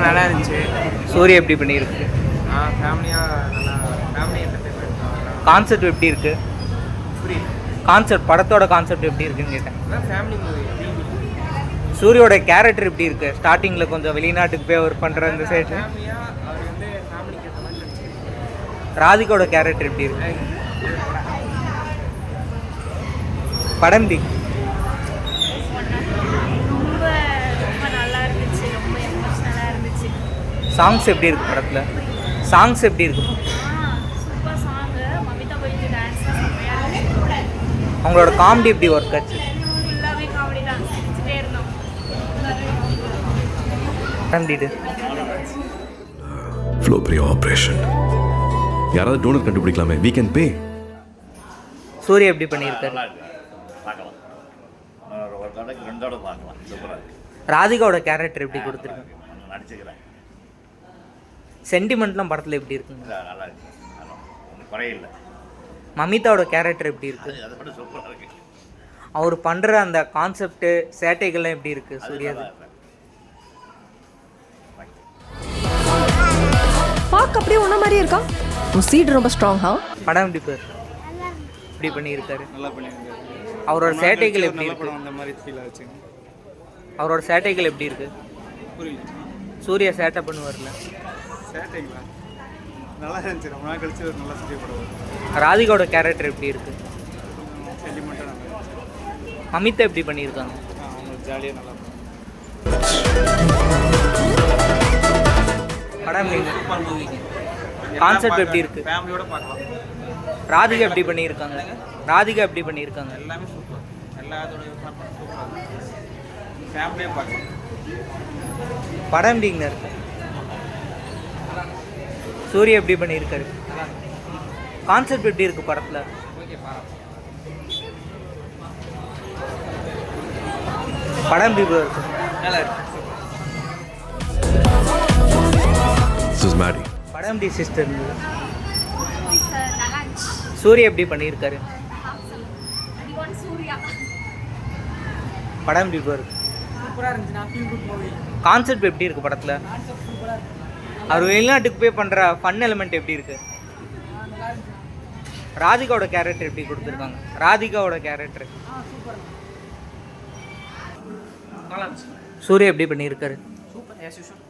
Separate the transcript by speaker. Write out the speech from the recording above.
Speaker 1: நல்லா இருந்துச்சு.
Speaker 2: சூர்யா எப்படி பண்ணியிருக்கு?
Speaker 1: ஃபேமிலியாக நல்லா ஃபேமிலி என்டர்டைன்மெண்ட்.
Speaker 2: கான்செப்ட் எப்படி இருக்குது?
Speaker 1: புரியுது.
Speaker 2: கான்செப்ட் படத்தோட கான்செப்ட் எப்படி இருக்குன்னு கேட்டேன்.
Speaker 1: அதான் ஃபேமிலி மூவி.
Speaker 2: சூரியோட கேரக்டர் எப்படி இருக்குது? ஸ்டார்டிங்கில் கொஞ்சம் வெளிநாட்டுக்கு போய் ஒர்க் பண்ணுற அந்த சைடு.
Speaker 1: ஃபேமிலியாக அவர் வந்து ஃபேமிலிக்கு ஏற்ற மாதிரி நடிச்சிருக்காரு.
Speaker 2: ராதிகாவோட கேரக்டர் எப்படி இருக்கு? படம் எப்படி?
Speaker 3: ரொம்ப ரொம்ப நல்லா இருந்துச்சு. ரொம்ப எமோஷனலாக இருந்துச்சு.
Speaker 2: சாங்ஸ் எப்படி இருக்குது படத்தில்? சாங்ஸ் எப்படி இருக்கு?
Speaker 3: Super song. மமிதா பைஜு டான்ஸ்லாம் செம்மையாக இருந்துச்சு.
Speaker 2: அவங்களோட காமெடி எப்படி ஒர்க் ஆச்சு?
Speaker 3: ஃபுல்லாகவே காமெடி தான். சிரிச்சுட்டே இருந்தோம்.
Speaker 2: படம் எப்படி?
Speaker 4: Flow pre operation. யாராவது டோனர் கண்டுபிடிக்கலாமே. வீ கேன் பே.
Speaker 2: சூர்யா எப்படி பண்ணியிருக்காரு?
Speaker 5: பார்க்கலாம். ஒரு தடவைக்கு 2 தடவை பார்க்கலாம். சூப்பராக இருக்குது.
Speaker 2: ராதிகாவோட கேரக்டர் எப்படி கொடுத்துருக்காங்க?
Speaker 5: நடிச்சுக்கிறேன்.
Speaker 2: சென்டிமெண்ட்லாம் படத்தில் எப்படி இருக்குங்க?
Speaker 5: நல்லா இருக்கு. ஒன்றும் குறையில்லை.
Speaker 2: மமிதாவோட கேரக்டர் எப்படி இருக்குது?
Speaker 5: அதை விட சூப்பராக இருக்குது.
Speaker 2: அவர் பண்ணுற அந்த கான்செப்ட் சேட்டைகள்லாம் எப்படி இருக்குது சூர்யாது?
Speaker 6: பார்க்க அப்படியே உன்ன மாதிரியே இருக்கா? உன் சீட் ரொம்ப ஸ்ட்ராங்கா?
Speaker 2: படம் எப்படி பேர் இப்படி பண்ணியிருக்காரு?
Speaker 1: நல்லா பண்ணியிருக்காரு.
Speaker 2: அவரோட சேட்டைகள் எப்படி இருக்கு?
Speaker 1: அந்த மாதிரி ஃபீல் ஆச்சு.
Speaker 2: அவரோட சேட்டைகள் எப்படி இருக்கு?
Speaker 1: புரியல.
Speaker 2: சூர்யா சேட்டை பண்ணுவார்ல.
Speaker 1: சேட்டைங்களா? நல்லா இருந்துச்சு. ரொம்ப நாள் கழிச்சு ஒரு நல்லா சுற்றி படம்.
Speaker 2: ராதிகாவோட கேரக்டர் எப்படி இருக்கு?
Speaker 1: சென்டிமெண்ட்டாக நல்லா இருந்துச்சு.
Speaker 2: மமிதா எப்படி பண்ணியிருக்காங்க?
Speaker 1: அவங்க ஜாலியாக நல்லா
Speaker 2: படம் கான்செப்ட் எப்படி இருக்கு?
Speaker 1: ஃபேமிலியோட பார்க்கலாம்.
Speaker 2: ராதிகா எப்படி பண்ணியிருக்காங்க? ராதிகா எப்படி பண்ணியிருக்காங்க?
Speaker 1: எல்லாமே சூப்பர். எல்லாத்தோட சூப்பராக ஃபேமிலியாக பார்க்கலாம்.
Speaker 2: படம் எப்படிங்க இருக்கு? சூர்யா எப்படி பண்ணியிருக்காரு? கான்செப்ட் எப்படி இருக்கு படத்தில்?
Speaker 1: ஓகே பார்க்கலாம்.
Speaker 2: படம் எப்படி இருக்கு?
Speaker 1: நல்லா இருக்கு.
Speaker 4: This is Maddie.
Speaker 2: படம் எப்படி சிஸ்டர்?
Speaker 3: நல்லா இருந்துச்சு.
Speaker 2: சூர்யா எப்படி பண்ணியிருக்காரு?
Speaker 3: சூர்யா
Speaker 2: படம் எப்படி இருக்கு?
Speaker 1: சூப்பராக இருந்துச்சு. நான் ஃபீல் குட் மூவி.
Speaker 2: கான்செப்ட் எப்படி இருக்கு படத்தில்? அவர் வெளிநாட்டுக்கு போய் பண்ணுற ஃபன் எலிமெண்ட் எப்படி இருக்கு? ராதிகாவோட கேரக்டர் எப்படி கொடுத்துருக்காங்க? ராதிகாவோட கேரக்டர்
Speaker 1: நல்லா இருந்துச்சு.
Speaker 2: சூர்யா எப்படி பண்ணியிருக்காரு?
Speaker 1: சூப்பர். As usual.